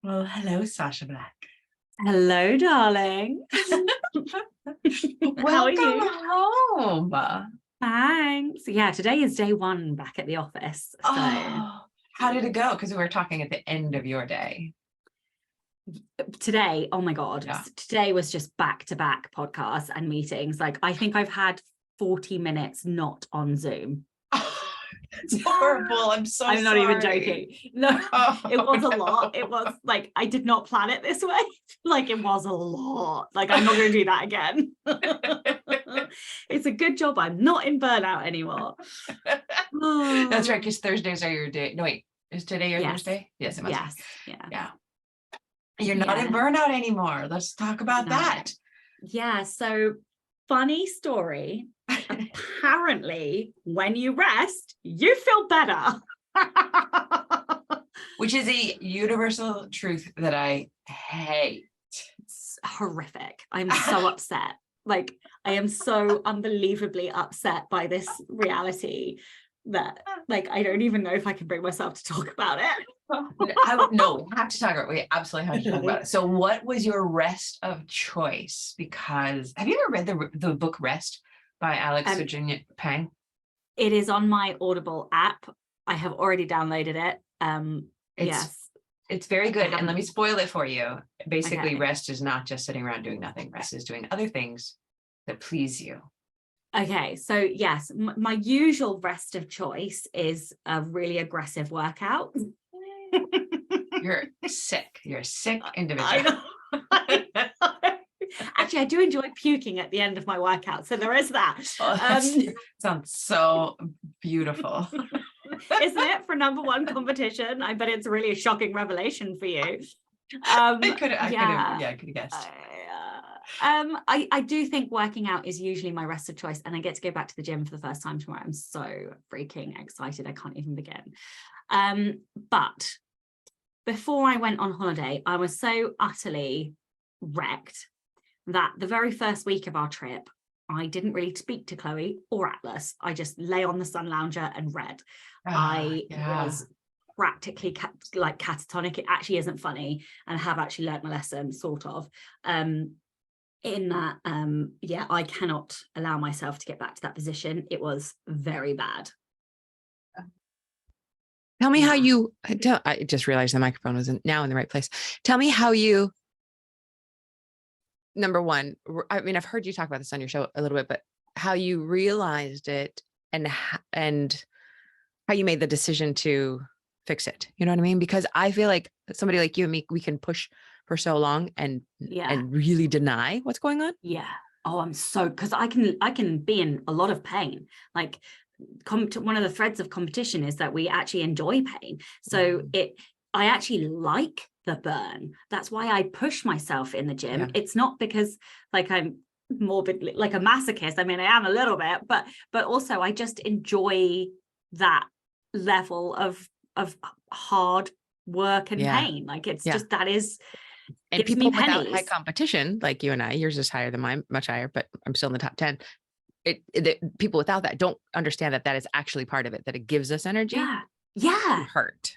Well, hello, Sacha Black. Hello, darling. How are you? Welcome home. Thanks. Yeah, today is day one back at the office. So how did it go? Because we were talking at the end of your day. Today, oh my God, Yeah. Today was just back-to-back podcasts and meetings. Like, I think I've had 40 minutes not on Zoom. It's horrible. I'm sorry. Not even joking. No, it was a lot. It was like, I did not plan it this way. Like, it was a lot. Like, I'm not going to do that again. It's a good job I'm not in burnout anymore. That's right, because Thursdays are your day. No, wait, is today your Thursday? Yes, it must be. Yeah. You're not in burnout anymore. Let's talk about that. Yeah, so funny story. Apparently, when you rest, you feel better. Which is a universal truth that I hate. It's horrific. I'm so upset. Like, I am so unbelievably upset by this reality that, like, I don't even know if I can bring myself to talk about it. No, have to talk about it. We absolutely have to talk about it. So what was your rest of choice? Because have you ever read the book Rest by Alex Virginia Pang? It is on my Audible app. I have already downloaded it. It's very good. And let me spoil it for you. Basically, rest is not just sitting around doing nothing. Rest is doing other things that please you. Okay, so yes, my usual rest of choice is a really aggressive workout. You're sick. You're a sick individual. I know. Actually, I do enjoy puking at the end of my workout, so there is that. Sounds so beautiful. Isn't it, for number one competition? I bet it's really a shocking revelation for you. I could have guessed. I do think working out is usually my rest of choice, and I get to go back to the gym for the first time tomorrow. I'm so freaking excited. I can't even begin. But before I went on holiday, I was so utterly wrecked that the very first week of our trip, I didn't really speak to Chloe or Atlas. I just lay on the sun lounger and read. I was practically catatonic. It actually isn't funny, and I have actually learned my lesson, sort of. In that, I cannot allow myself to get back to that position. It was very bad. Tell me how you, I just realized the microphone wasn't now in the right place. Tell me how you, number one, I mean, I've heard you talk about this on your show a little bit, but how you realized it and how you made the decision to fix it. You know what I mean? Because I feel like somebody like you and me, we can push for so long and really deny what's going on. Yeah. Oh, I'm so, because I can be in a lot of pain. Like, one of the threads of competition is that we actually enjoy pain. So I actually like the burn. That's why I push myself in the gym. Yeah. It's not because like I'm morbidly like a masochist. I mean, I am a little bit, but also I just enjoy that level of hard work and pain. Like, it's just, that is, and people without high competition, like you and I, yours is higher than mine, much higher, but I'm still in the top 10. People without that don't understand that is actually part of it, that it gives us energy. Yeah. Hurt.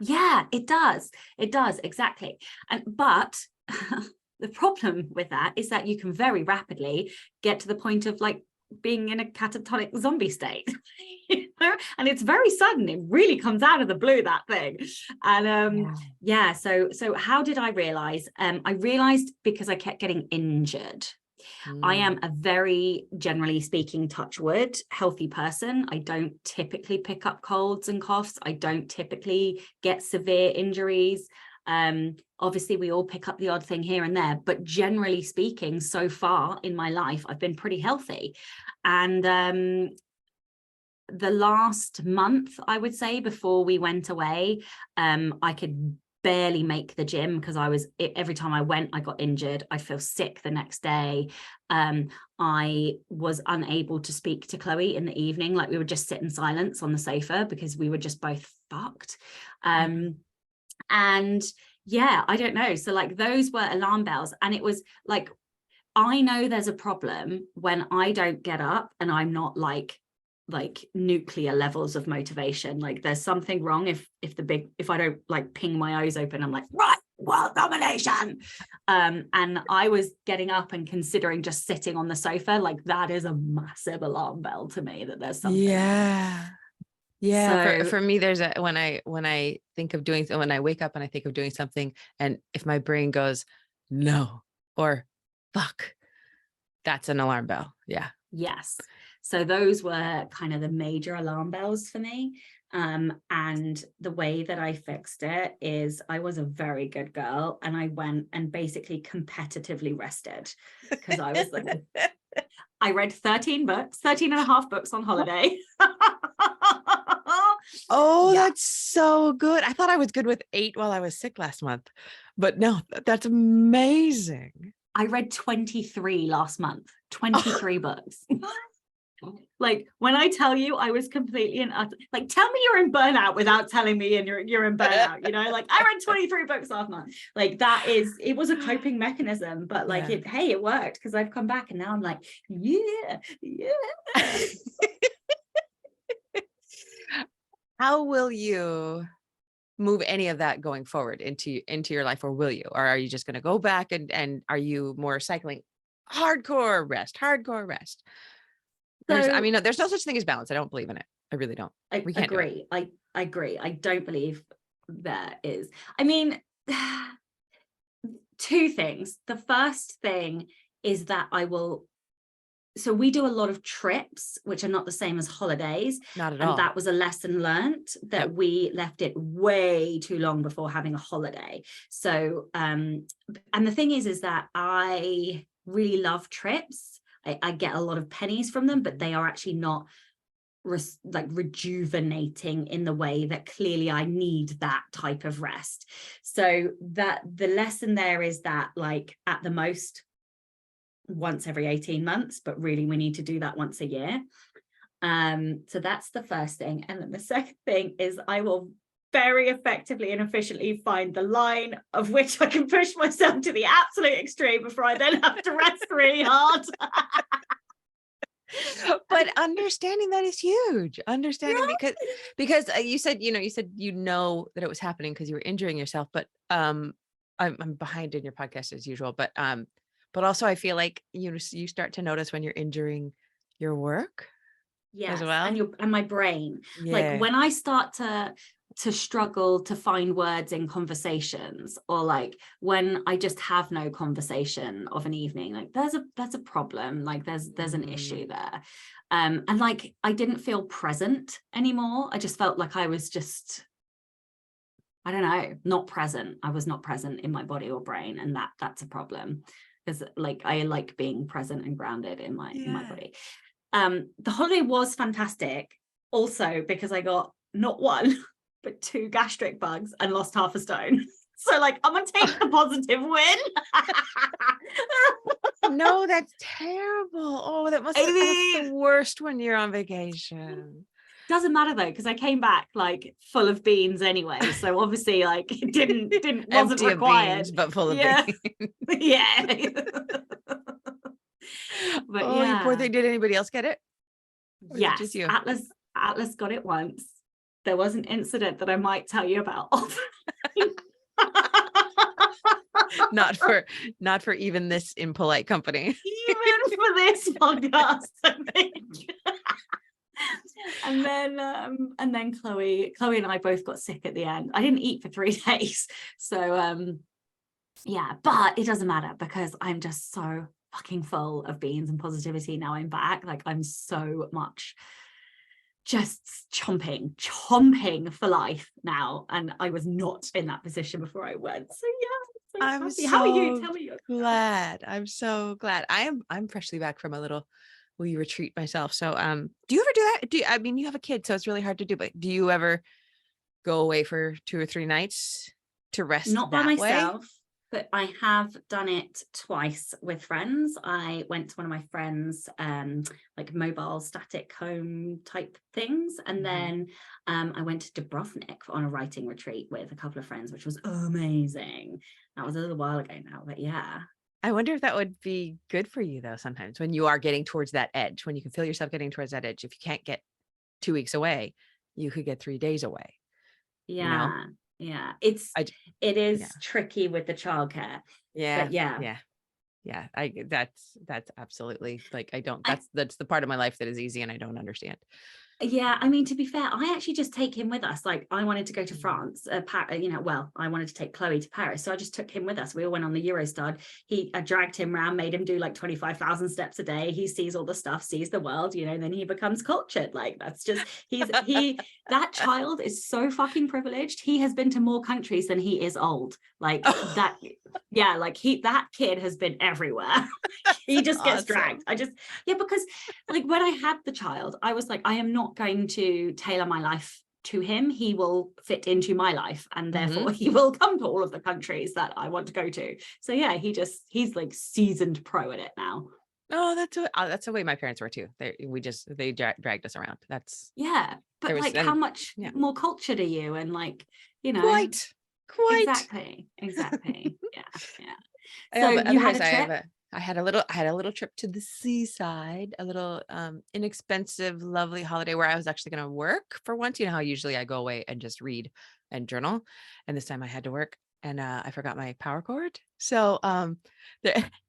Yeah, it does. It does. Exactly. But the problem with that is that you can very rapidly get to the point of like being in a catatonic zombie state. And it's very sudden. It really comes out of the blue, that thing. And so how did I realize? I realized because I kept getting injured. I am a very, generally speaking, touch wood, healthy person. I don't typically pick up colds and coughs. I don't typically get severe injuries. Obviously, we all pick up the odd thing here and there, but generally speaking, so far in my life, I've been pretty healthy. And the last month, I would say, before we went away, I could barely make the gym because every time I went, I got injured. I'd feel sick the next day. I was unable to speak to Chloe in the evening. Like, we would just sit in silence on the sofa because we were just both fucked. And I don't know. So like, those were alarm bells. And it was like, I know there's a problem when I don't get up and I'm not like nuclear levels of motivation. Like, there's something wrong if I don't like ping my eyes open. I'm like, right, world domination. And I was getting up and considering just sitting on the sofa. Like that is a massive alarm bell to me that there's something. Yeah. Yeah. So For me, there's when I think of doing, when I wake up and I think of doing something, and if my brain goes, no, or fuck, that's an alarm bell. Yeah. yes. So those were kind of the major alarm bells for me. And the way that I fixed it is I was a very good girl, and I went and basically competitively rested, because I was like, I read 13 and a half books on holiday. Oh, Yeah. that's so good. I thought I was good with 8 while I was sick last month, but no, that's amazing. I read 23 last month, 23 books. Like when I tell you I was completely in like, tell me you're in burnout without telling me and you're in burnout, you know, like I read 23 books last month. Like it was a coping mechanism, but like it worked, because I've come back and now I'm like, yeah. How will you move any of that going forward into your life, or will you, or are you just going to go back and are you more cycling hardcore rest? So, I mean, no, there's no such thing as balance. I don't believe in it. I really don't. We can't agree. I agree. I don't believe there is. I mean, two things. The first thing is that so we do a lot of trips, which are not the same as holidays. Not at and all. That was a lesson learned, that we left it way too long before having a holiday. So, and the thing is that I really love trips. I get a lot of pennies from them, but they are actually not rejuvenating in the way that clearly I need that type of rest. So that the lesson there is that, like, at the most once every 18 months, but really we need to do that once a year. So that's the first thing. And then the second thing is I will very effectively and efficiently find the line of which I can push myself to the absolute extreme before I then have to rest really hard. But understanding that is huge. Understanding, because you said that it was happening because you were injuring yourself, but I'm behind in your podcast as usual, but also I feel like you start to notice when you're injuring your work as well. And my brain. Yeah. Like when I start to struggle to find words in conversations, or like when I just have no conversation of an evening, like that's a problem. Like there's an issue there. And like I didn't feel present anymore. I just felt like I was just, I don't know, not present. I was not present in my body or brain, and that's a problem, because like I like being present and grounded in my body. The holiday was fantastic also because I got not one but 2 gastric bugs and lost half a stone. So like I'm gonna take the positive win. No, that's terrible. Oh, that's the worst when you're on vacation. Doesn't matter though, because I came back like full of beans anyway. So obviously like it wasn't required. Beans, but full of beans. Yeah. But you poor thing. Did anybody else get it? Or yes, just you? Atlas got it once. There was an incident that I might tell you about. not for even this impolite company. Even for this podcast, I think. And then Chloe and I both got sick at the end. I didn't eat for 3 days. So yeah, but it doesn't matter because I'm just so fucking full of beans and positivity now I'm back. Like I'm so much just chomping for life now, and I was not in that position before I went. So yeah, I'm happy. So how are you? Tell me. Glad. I'm so glad. I'm freshly back from a little wee retreat myself. So do you ever do that? I mean you have a kid, so it's really hard to do, but do you ever go away for 2 or 3 nights to rest? Not by myself, but I have done it twice with friends. I went to one of my friends' like mobile static home type things, and then I went to Dubrovnik on a writing retreat with a couple of friends, which was amazing. That was a little while ago now, but yeah. I wonder if that would be good for you though, sometimes when you are getting towards that edge, when you can feel yourself getting towards that edge. If you can't get 2 weeks away, you could get 3 days away. Yeah. Yeah. I It is yeah. tricky with the childcare. Yeah. But yeah. Yeah. That's absolutely like, I don't, I, that's the part of my life that is easy and I don't understand. Yeah, I mean, to be fair, I actually just take him with us. Like, I wanted to go to Mm. France, well, I wanted to take Chloe to Paris, so I just took him with us. We all went on the Eurostar. I dragged him around, made him do like 25,000 steps a day. He sees all the stuff, sees the world, and then he becomes cultured. Like, that's just, that child is so fucking privileged. He has been to more countries than he is old. Like that. Yeah, like that kid has been everywhere. He just gets dragged. Because like when I had the child, I was like, I am not going to tailor my life to him. He will fit into my life, and therefore he will come to all of the countries that I want to go to. So yeah, he's like seasoned pro at it now. Oh, that's the way my parents were too. They dragged us around. Yeah, but like, how much more cultured are you? And like, quite exactly. Yeah. So you had a trip. I had a little trip to the seaside, a little inexpensive, lovely holiday where I was actually going to work for once. You know how usually I go away and just read and journal, and this time I had to work, and I forgot my power cord. So and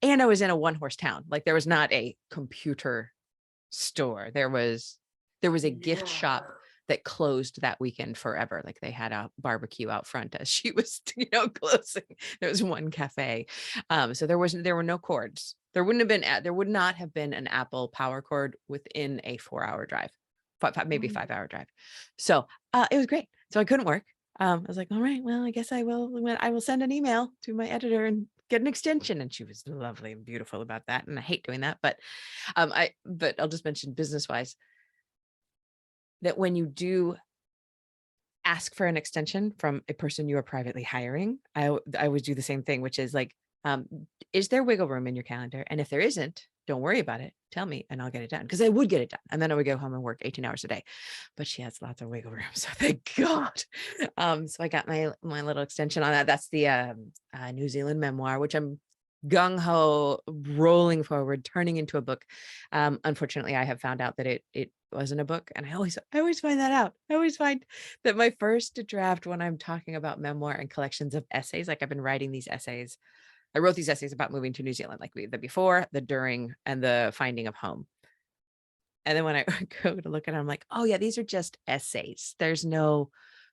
I was in a one-horse town. Like, there was not a computer store. There was a gift shop that closed that weekend forever. Like, they had a barbecue out front as she was, closing. There was one cafe. So there were no cords. There would not have been an Apple power cord within a 4-hour drive, maybe 5-hour drive. So it was great. So I couldn't work. I was like, all right, well, I guess I will send an email to my editor and get an extension. And she was lovely and beautiful about that. And I hate doing that, but I'll just mention business wise, that when you do ask for an extension from a person you are privately hiring, I always do the same thing, which is like, is there wiggle room in your calendar? And if there isn't, don't worry about it. Tell me and I'll get it done. Because I would get it done. And then I would go home and work 18 hours a day. But she has lots of wiggle room. So thank God. So I got my little extension on that. That's the New Zealand memoir, which I'm gung-ho rolling forward, turning into a book. Unfortunately, I have found out that it wasn't a book, and I always find that out. I always find that my first draft, when I'm talking about memoir and collections of essays, like, I've been writing these essays. I wrote these essays about moving to New Zealand, like the before, the during, and the finding of home. And then when I go to look at it, I'm like, oh yeah, these are just essays. There's no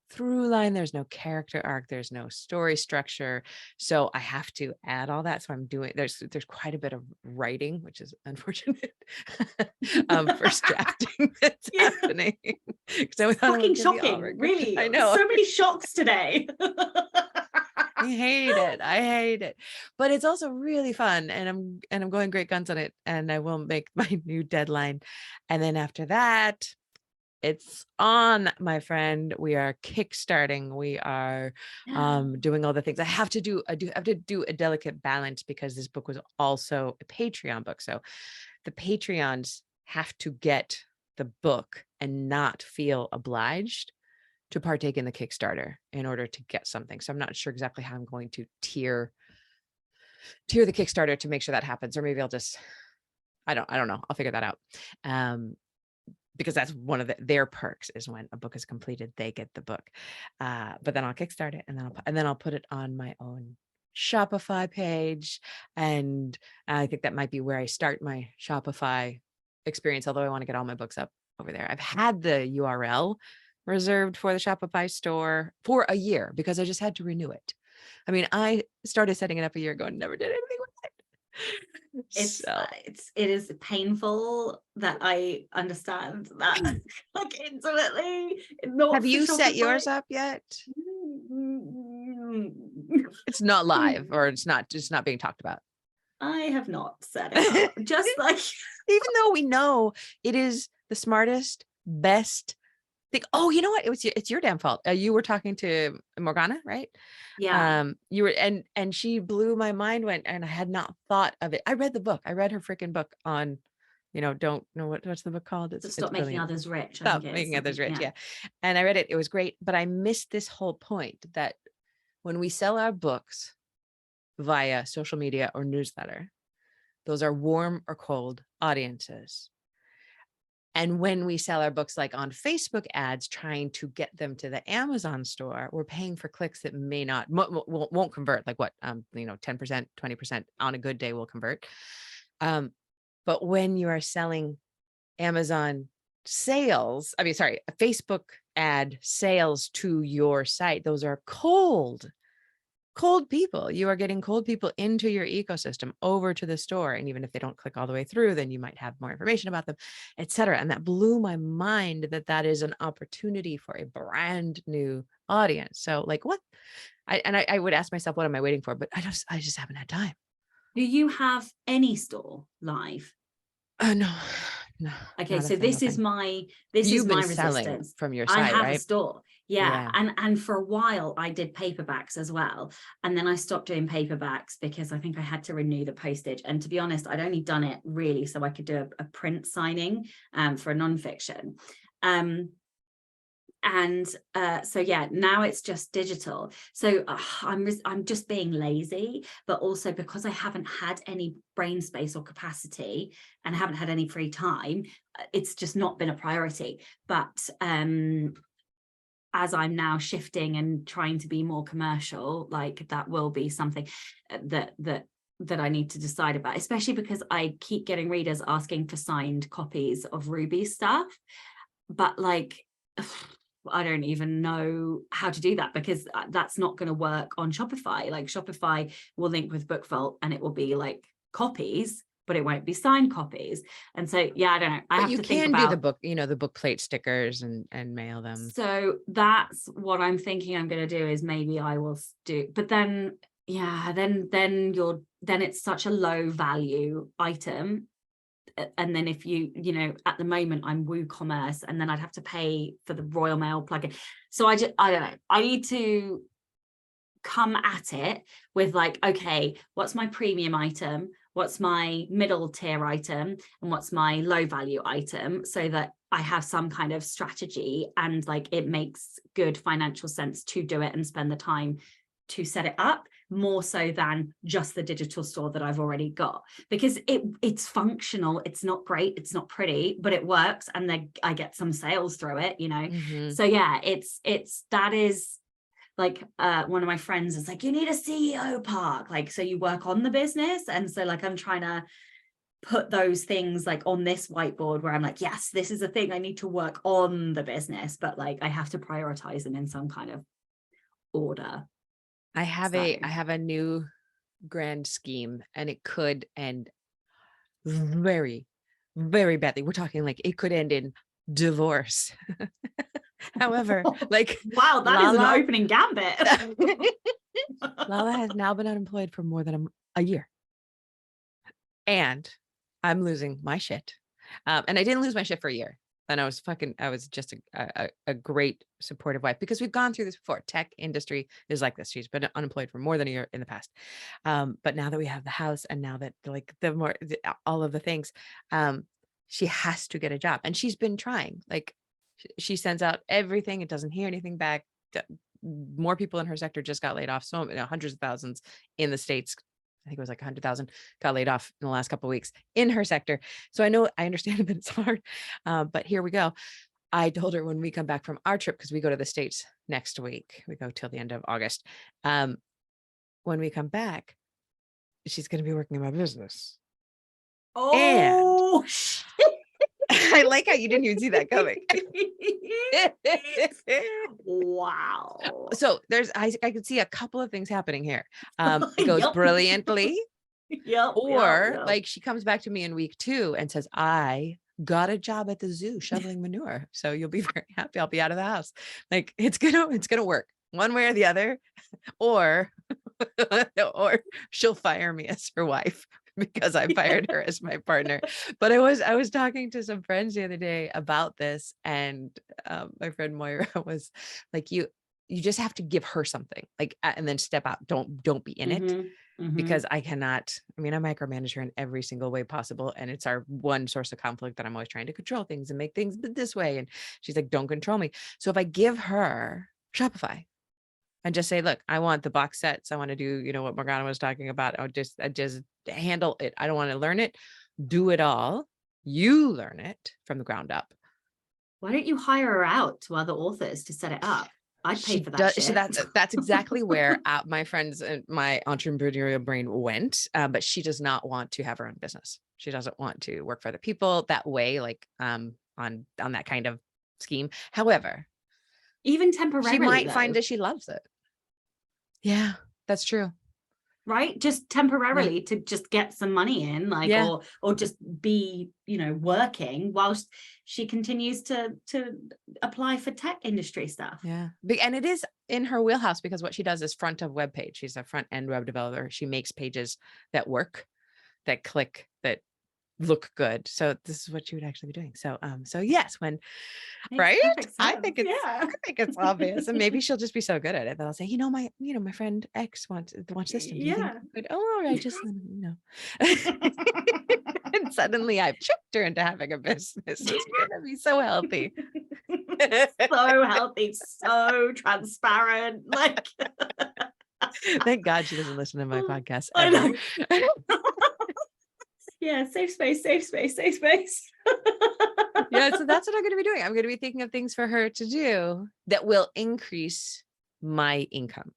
through line, there's no character arc, there's no story structure. So I have to add all that. So I'm doing, there's quite a bit of writing, which is unfortunate. First drafting that's happening. Fucking shocking, really. I know. So many shocks today. I hate it, but it's also really fun, and I'm going great guns on it, and I will make my new deadline. And then after that, it's on, my friend. We are kickstarting. We are doing all the things. I have to do a delicate balance, because this book was also a Patreon book. So the Patreons have to get the book and not feel obliged to partake in the Kickstarter in order to get something. So I'm not sure exactly how I'm going to tier the Kickstarter to make sure that happens. Or maybe I'll just, I don't know. I'll figure that out. Because that's one of their perks, is when a book is completed, they get the book. But then I'll kickstart it, and then I'll put it on my own Shopify page. And I think that might be where I start my Shopify experience, although I want to get all my books up over there. I've had the URL reserved for the Shopify store for a year because I just had to renew it. I mean, I started setting it up a year ago and never did anything with it. It is painful that I understand that like intimately. Have you set yours up yet? It's not live, or it's not being talked about. I have not set it up. Just like, even though we know it is the smartest, best thing. Oh, you know what? It's your damn fault. You were talking to Morgana, right? Yeah. You were, and she blew my mind and I had not thought of it. I read the book. I read her freaking book on, don't know what's the book called. Stop making others rich. Stop making others rich. Yeah. And I read it. It was great, but I missed this whole point that when we sell our books via social media or newsletter, those are warm or cold audiences. And when we sell our books like on Facebook ads, trying to get them to the Amazon store, we're paying for clicks that may not, won't convert. Like what, 10%, 20% on a good day will convert. But when you are selling Amazon sales, Facebook ad sales to your site, those are cold people. You are getting cold people into your ecosystem over to the store. And even if they don't click all the way through, then you might have more information about them, et cetera. And that blew my mind that is an opportunity for a brand new audience. So like what, I would ask myself, what am I waiting for? But I just haven't had time. Do you have any store live? No. Okay, so this is my resistance from your I site, have right? a store. Yeah. And for a while I did paperbacks as well. And then I stopped doing paperbacks because I think I had to renew the postage. And to be honest, I'd only done it really so I could do a print signing for a nonfiction. So yeah, now it's just digital. So I'm just being lazy, but also because I haven't had any brain space or capacity and haven't had any free time, it's just not been a priority. But as I'm now shifting and trying to be more commercial, like that will be something that I need to decide about, especially because I keep getting readers asking for signed copies of Ruby stuff, but like I don't even know how to do that because that's not going to work on Shopify. Like Shopify will link with Book Vault and it will be like copies, but it won't be signed copies. And so, yeah, I don't know. I have to think about do the book, the book plate stickers and mail them. So that's what I'm thinking I'm going to do is maybe I will do, but then, yeah, then it's such a low value item. And then if you at the moment I'm WooCommerce and then I'd have to pay for the Royal Mail plugin. So I don't know. I need to come at it with like, okay, what's my premium item? What's my middle tier item? And what's my low value item? So that I have some kind of strategy and like it makes good financial sense to do it and spend the time to set it up, more so than just the digital store that I've already got, because it's functional. It's not great, it's not pretty, but it works, and then I get some sales through it, Mm-hmm. So yeah, that is like one of my friends is like, you need a CEO park, like, so you work on the business. And so like I'm trying to put those things like on this whiteboard where I'm like, yes, this is a thing I need to work on the business, but like I have to prioritize them in some kind of order. I have a new grand scheme, and it could end very, very badly. We're talking like it could end in divorce. However, like wow, that is an opening gambit. Lala has now been unemployed for more than a year, and I'm losing my shit. And I didn't lose my shit for a year. And I was just a great supportive wife, because we've gone through this before. Tech industry is like this. She's been unemployed for more than a year in the past. But now that we have the house, and now that like all of the things, she has to get a job, and she's been trying. Like she sends out everything. It doesn't hear anything back. More people in her sector just got laid off. So hundreds of thousands in the States. I think it was like 100,000 got laid off in the last couple of weeks in her sector. So I understand that it's hard, but here we go. I told her when we come back from our trip, because we go to the States next week, we go till the end of August. When we come back, she's going to be working in my business. Oh, and I like how you didn't even see that coming. Wow. So I could see a couple of things happening here. It goes brilliantly. Or like she comes back to me in week 2 and says, I got a job at the zoo shoveling manure. So you'll be very happy. I'll be out of the house. Like it's gonna work one way or the other, or she'll fire me as her wife because I fired her as my partner. But I was talking to some friends the other day about this, and my friend Moira was like, you just have to give her something, like, and then step out. Don't be in it. Because I micromanage her in every single way possible. And it's our one source of conflict, that I'm always trying to control things and make things this way. And she's like, don't control me. So if I give her Shopify and just say, look, I want the box sets. I want to do, what Morgana was talking about. I just handle it. I don't want to learn it. Do it all. You learn it from the ground up. Why don't you hire her out to other authors to set it up? I'd pay for that does, shit. so that's exactly where my friends and my entrepreneurial brain went. But she does not want to have her own business. She doesn't want to work for other people that way, like on that kind of scheme. However, even temporarily, she might though, find that she loves it. Yeah, that's true. Right, just temporarily to just get some money in, like, or just be, working whilst she continues to apply for tech industry stuff. Yeah, and it is in her wheelhouse because what she does is front of web page. She's a front end web developer. She makes pages that work, that click, that look good. So this is what you would actually be doing. So yes, when Makes right, perfect I sense. think it's obvious, and maybe she'll just be so good at it that I'll say, my friend X wants this. Yeah. Oh, all right, just and suddenly I've tricked her into having a business. It's gonna be so healthy. So healthy, so transparent. Like, thank God she doesn't listen to my podcast I ever. know. Yeah, safe space. Yeah, so that's what I'm going to be doing. I'm going to be thinking of things for her to do that will increase my income,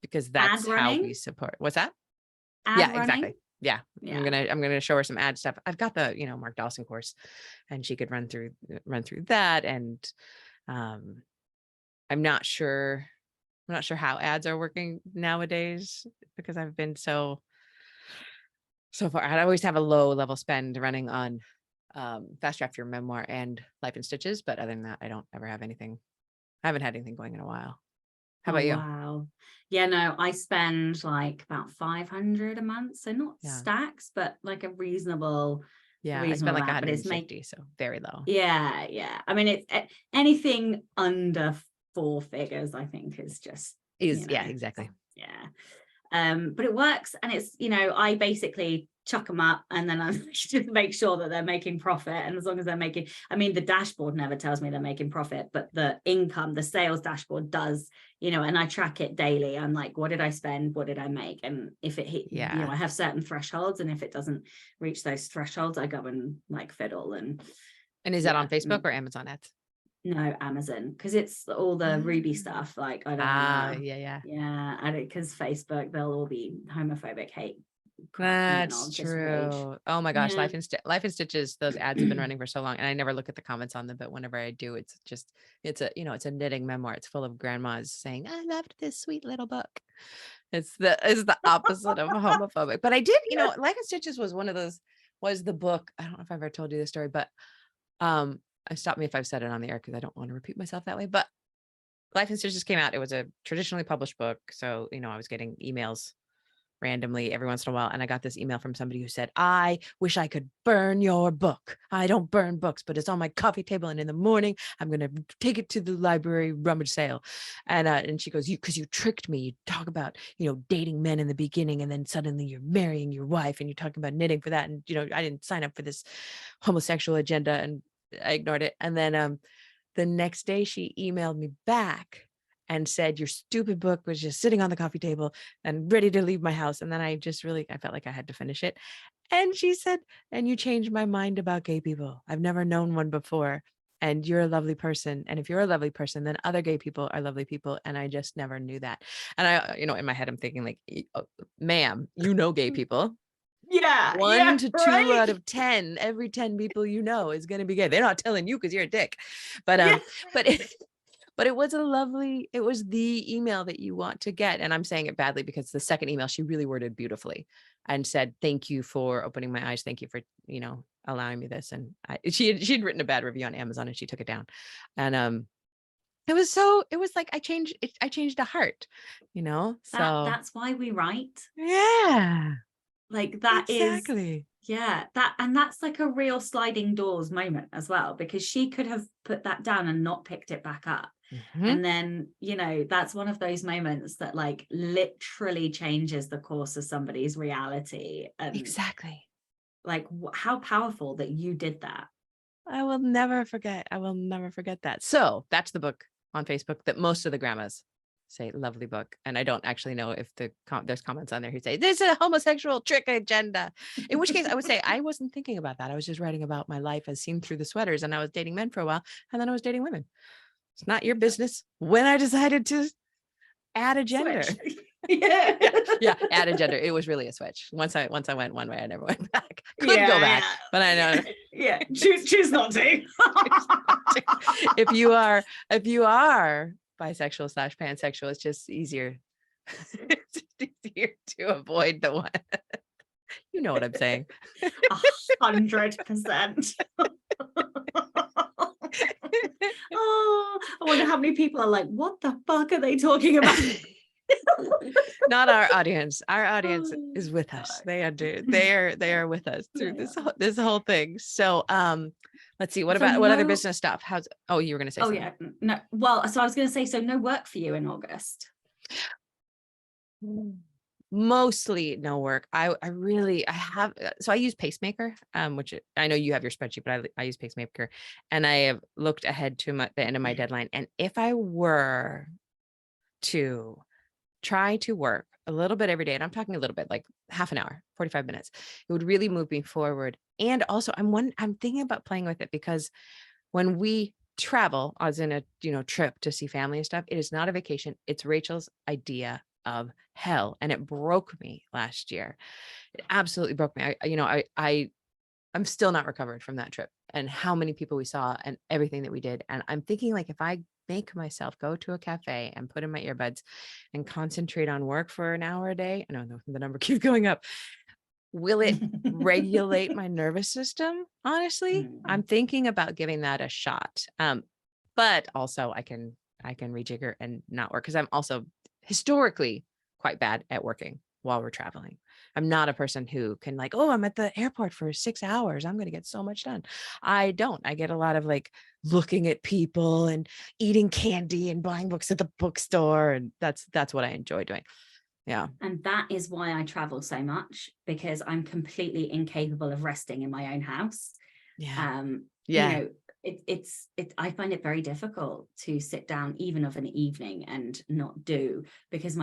because that's how we support. What's that? Exactly. Yeah. I'm gonna show her some ad stuff. I've got the Mark Dawson course, and she could run through that. And I'm not sure how ads are working nowadays, because I've been so far. I always have a low level spend running on Fast Draft Your Memoir and Life in Stitches, but other than that, I don't ever have anything. I haven't had anything going in a while. How about you? Wow. Yeah, no, I spend like about 500 a month, so not stacks, but like a reasonable. I spend like 150, so very low. Yeah. I mean, it's anything under 4 figures, I think, is just exactly. Yeah. But it works, and it's I basically chuck them up, and then I just make sure that they're making profit. And as long as they're making, the dashboard never tells me they're making profit, but the income, the sales dashboard does, and I track it daily. I'm like, what did I spend? What did I make? And if it hit, I have certain thresholds, and if it doesn't reach those thresholds, I go and like fiddle. And is that on Facebook or Amazon ads? No, Amazon, because it's all the Ruby stuff. Like, I don't know. Yeah, because Facebook, they'll all be homophobic, hate. That's true. Oh my gosh, Life in Stitches, those ads have been running for so long, and I never look at the comments on them, but whenever I do, it's a knitting memoir. It's full of grandmas saying, "I loved this sweet little book." It's the opposite of homophobic. But I did, Life in Stitches was the book. I don't know if I've ever told you this story, but stop me if I've said it on the air, because I don't want to repeat myself that way. But Life in Stitches came out. It was a traditionally published book, so I was getting emails randomly every once in a while, and I got this email from somebody who said, "I wish I could burn your book. I don't burn books, but it's on my coffee table, and in the morning I'm gonna take it to the library rummage sale." And she goes, because you tricked me. You talk about dating men in the beginning, and then suddenly you're marrying your wife, and you're talking about knitting for that, and I didn't sign up for this homosexual agenda, and I ignored it. And then the next day she emailed me back and said, "Your stupid book was just sitting on the coffee table and ready to leave my house." And then I felt like I had to finish it. And she said, "And you changed my mind about gay people. I've never known one before. And you're a lovely person. And if you're a lovely person, then other gay people are lovely people. And I just never knew that." And I, in my head, I'm thinking like, "Ma'am, gay people." Yeah. 1 to 2 out of 10, every 10 people is going to be gay. They're not telling you because you're a dick. But but it was it was the email that you want to get. And I'm saying it badly because the second email, she really worded beautifully and said, "Thank you for opening my eyes. Thank you for, allowing me this." And she'd written a bad review on Amazon, and she took it down. And it was like, I changed a heart, so that's why we write. Yeah. Like that exactly. That's like a real sliding doors moment as well, because she could have put that down and not picked it back up. Mm-hmm. And then, that's one of those moments that like literally changes the course of somebody's reality. And exactly. Like how powerful that you did that. I will never forget that. So that's the book on Facebook that most of the grandmas say lovely book. And I don't actually know if there's comments on there who say this is a homosexual trick agenda. In which case I would say I wasn't thinking about that. I was just writing about my life as seen through the sweaters, and I was dating men for a while, and then I was dating women. It's not your business when I decided to add a gender. Yeah, add a gender. It was really a switch. Once I went one way, I never went back. Could go back, but I know. Yeah, choose not to. If you are bisexual / pansexual, it's just easier. It's easier to avoid the one. You know what I'm saying? 100%. Oh, I wonder how many people are like, what the fuck are they talking about? Not our audience. Our audience is with us. They are with us through this whole thing. So let's see. What other business stuff? You were going to say something. Yeah. No. Well, so I was going to say, so no work for you in August. Mostly no work. I use Pacemaker, which I know you have your spreadsheet, but I use Pacemaker, and I have looked ahead to the end of my deadline. And if I were to try to work a little bit every day, and I'm talking a little bit, like half an hour, 45 minutes, it would really move me forward. And also I'm thinking about playing with it, because when we travel, as in a trip to see family and stuff, it is not a vacation. It's Rachel's idea of hell, and it broke me last year. It absolutely broke me. I'm still not recovered from that trip, and how many people we saw and everything that we did. And I'm thinking, like, if I make myself go to a cafe and put in my earbuds and concentrate on work for an hour a day, I know the number keeps going up, will it regulate my nervous system? Honestly, I'm thinking about giving that a shot. But also I can rejigger and not work, because I'm also historically quite bad at working while we're traveling. I'm not a person who can, like, oh, I'm at the airport for 6 hours, I'm going to get so much done. I don't. I get a lot of, like, looking at people and eating candy and buying books at the bookstore. And that's what I enjoy doing. Yeah. And that is why I travel so much, because I'm completely incapable of resting in my own house. Yeah. I find it very difficult to sit down even of an evening and not do, because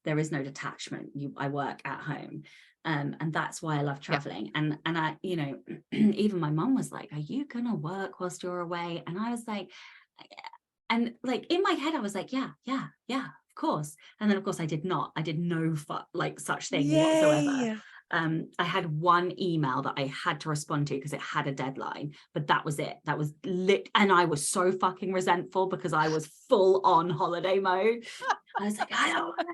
there is no detachment. I work at home, and that's why I love traveling. Yeah. And I, even my mom was like, "Are you gonna work whilst you're away?" And I was like, and like in my head, I was like, yeah, of course. And then of course I did not. I did no such thing whatsoever. I had one email that I had to respond to because it had a deadline, but that was it. That was lit. And I was so fucking resentful because I was full on holiday mode. I was like, I don't want to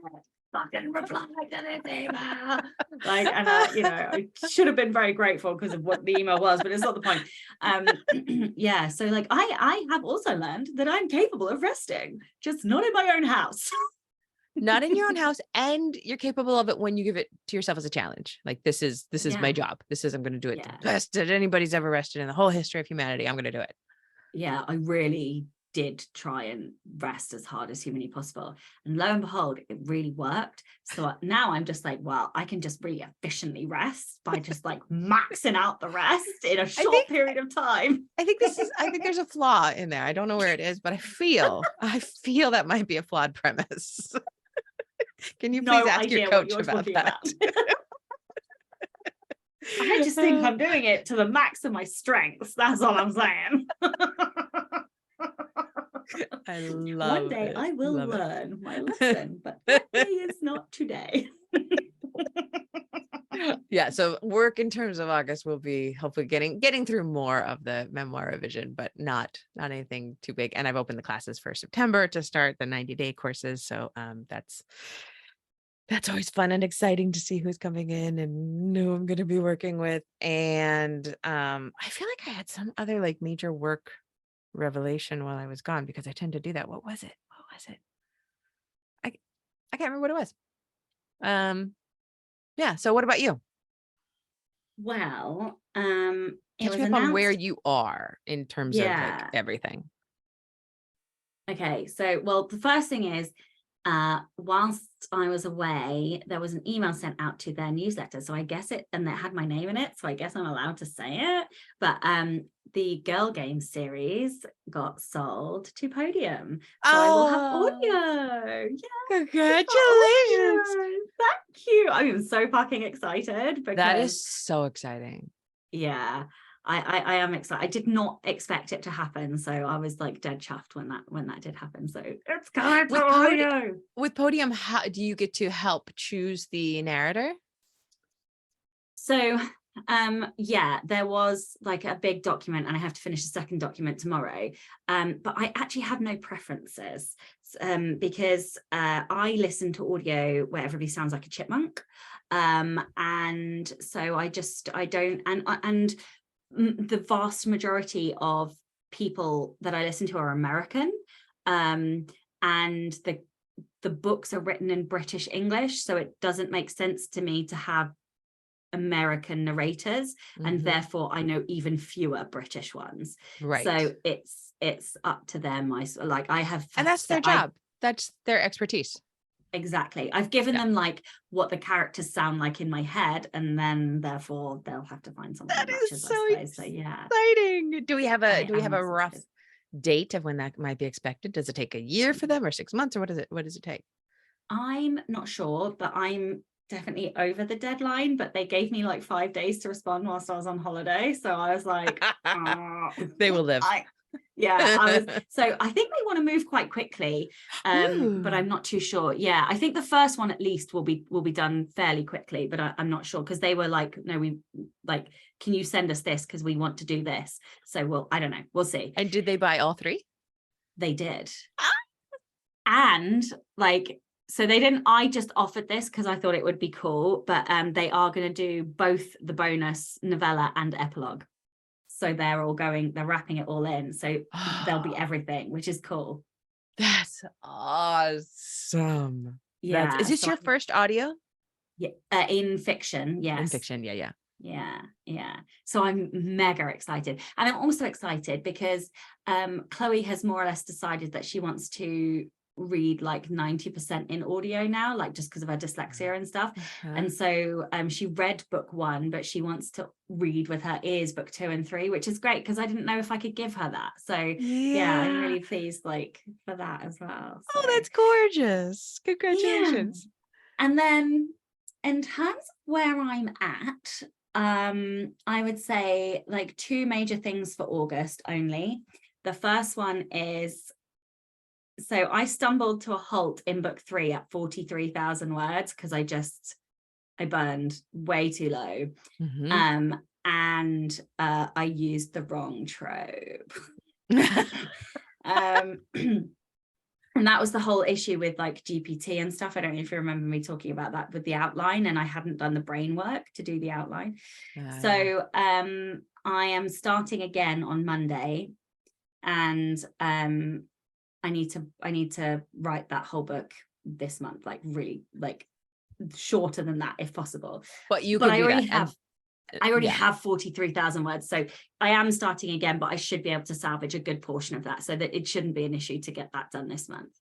fucking reply to this email. I should have been very grateful because of what the email was, but it's not the point. So like I have also learned that I'm capable of resting, just not in my own house. Not in your own house, and you're capable of it when you give it to yourself as a challenge. Like, this is my job. I'm going to do it the best that anybody's ever rested in the whole history of humanity. I'm going to do it. Yeah, I really did try and rest as hard as humanly possible, and lo and behold, it really worked. So now I'm just like, well, I can just really efficiently rest by just like maxing out the rest in a short period of time. I think there's a flaw in there. I don't know where it is, but I feel that might be a flawed premise. Can you please ask your coach about that? I just think I'm doing it to the max of my strengths. That's all I'm saying. I love One day it. I will learn my lesson, but that day is not today. Yeah, so work in terms of August will be hopefully getting through more of the memoir revision, but not anything too big. And I've opened the classes for September to start the 90-day courses. So that's always fun and exciting to see who's coming in and who I'm going to be working with. And I feel like I had some other like major work revelation while I was gone, because I tend to do that. What was it? I can't remember what it was. Yeah. So what about you? Well, catch me up on where you are in terms of like everything. Okay. So, well, the first thing is, whilst I was away, there was an email sent out to their newsletter. So I guess it, and it had my name in it. So I guess I'm allowed to say it. But the Girl Games series got sold to Podium. So I will have audio. Yeah. Congratulations. Thank you. I am so fucking excited because That is so exciting. yeah. I am excited. I did not expect it to happen, so I was like dead chuffed when that did happen. So it's coming to audio. With Podium, how do you get to help choose the narrator? So yeah, there was like a big document, and I have to finish the second document tomorrow. But I actually have no preferences because I listen to audio where everybody sounds like a chipmunk, and so I don't, and the vast majority of people that I listen to are American, and the books are written in British English, so it doesn't make sense to me to have American narrators, and therefore I know even fewer British ones. Right. So it's up to them. I have, and that's their job. That's their expertise. Exactly. I've given them like what the characters sound like in my head, and then therefore they'll have to find something that matches. So yeah, exciting. Do we have a rough date of when that might be expected? Does it take a year for them, or 6 months, or what does it take? I'm not sure, but I'm definitely over the deadline. But they gave me like 5 days to respond whilst I was on holiday, so I was like, they will live. So I think they want to move quite quickly, but I'm not too sure. Yeah, I think the first one at least will be done fairly quickly, but I'm not sure, because they were like, no, we like, can you send us this, because we want to do this. So I don't know, we'll see. And did they buy all 3? They did. And like, so they didn't, I just offered this because I thought it would be cool, but they are going to do both the bonus novella and epilogue. So they're wrapping it all in. So there'll be everything, which is cool. That's awesome. Yeah. Is this your first audio? Yeah. In fiction. Yes. In fiction. Yeah. Yeah. So I'm mega excited. And I'm also excited because Chloe has more or less decided that she wants to read like 90% in audio now, like just because of her dyslexia and stuff. And so she read book 1, but she wants to read with her ears book 2 and 3, which is great because I didn't know if I could give her that. So yeah, I'm really pleased like for that as well. So. Oh, that's gorgeous. Congratulations. Yeah. And then in terms of where I'm at, I would say like 2 major things for August only. The first one is, so I stumbled to a halt in book 3 at 43,000 words because I burned way too low. And I used the wrong trope. And that was the whole issue with like GPT and stuff. I don't know if you remember me talking about that with the outline, and I hadn't done the brain work to do the outline. So I am starting again on Monday, and I need to write that whole book this month, like really like shorter than that if possible. But I already have 43,000 words, so I am starting again, but I should be able to salvage a good portion of that, so that it shouldn't be an issue to get that done this month.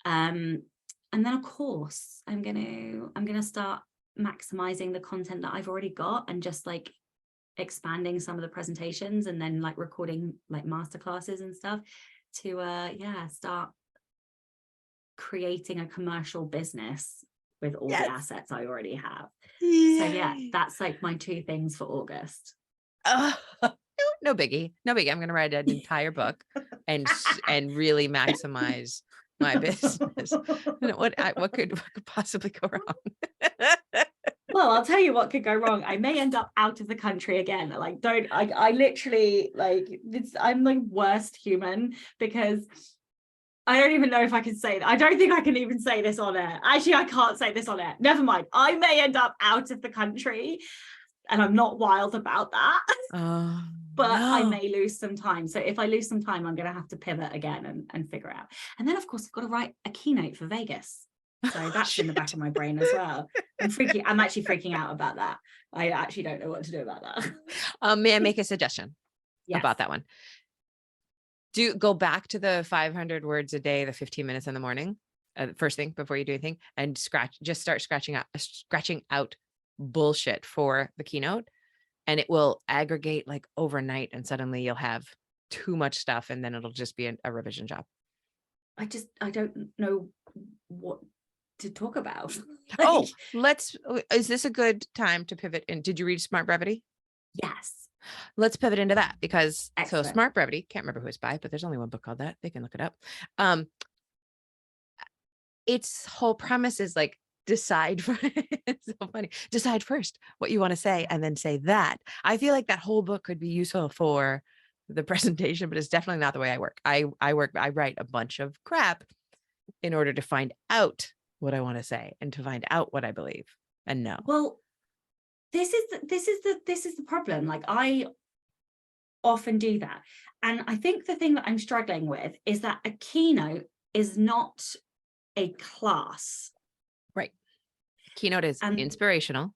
And then of course I'm gonna start maximizing the content that I've already got, and just like expanding some of the presentations, and then like recording like masterclasses and stuff to start creating a commercial business with all the assets I already have. Yay. So yeah, that's like my 2 things for August. No biggie. I'm going to write an entire book and really maximize my business. What could possibly go wrong? Well, I'll tell you what could go wrong. I may end up out of the country again. Like, I literally like I'm the worst human, because I don't even know if I can say that. I don't think I can even say this on air. Actually, I can't say this on air. Never mind. I may end up out of the country, and I'm not wild about that. But no. I may lose some time. So if I lose some time, I'm going to have to pivot again and figure out. And then, of course, I've got to write a keynote for Vegas. So that's in the back of my brain as well. I'm actually freaking out about that. I actually don't know what to do about that. May I make a suggestion about that one? Go back to the 500 words a day, the 15 minutes in the morning. first thing before you do anything, and just start scratching out bullshit for the keynote, and it will aggregate like overnight, and suddenly you'll have too much stuff, and then it'll just be a revision job. I don't know what to talk about. Oh, is this a good time to pivot? And did you read Smart Brevity? Yes. Let's pivot into that, because Excellent. so Smart Brevity, can't remember who it's by, but there's only one book called that. They can look it up. Its whole premise is like, decide it's so funny. Decide first what you want to say, and then say that. I feel like that whole book could be useful for the presentation, but it's definitely not the way I work. I write a bunch of crap in order to find out what I want to say and to find out what I believe and know. Well, this is the problem. Like, I often do that. And I think the thing that I'm struggling with is that a keynote is not a class. Right. Keynote is inspirational.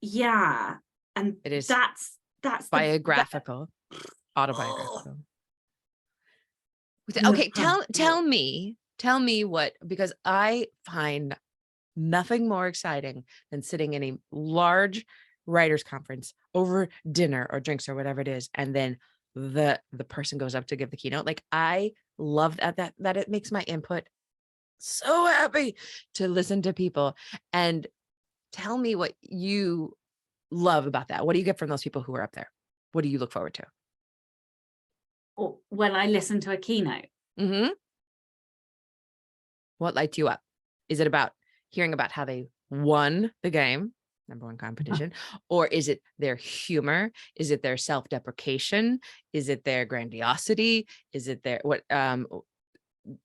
Yeah. And it is that's biographical, autobiographical. Okay, tell me what, because I find nothing more exciting than sitting in a large writers conference over dinner or drinks or whatever it is, and then the person goes up to give the keynote. Like, I love that it makes my input so happy to listen to people. And tell me what you love about that. What do you get from those people who are up there? What do you look forward to? When I listen to a keynote. Mm-hmm. What lights you up? Is it about hearing about how they won the game, number one competition, or is it their humor? Is it their self-deprecation? Is it their grandiosity? Is it their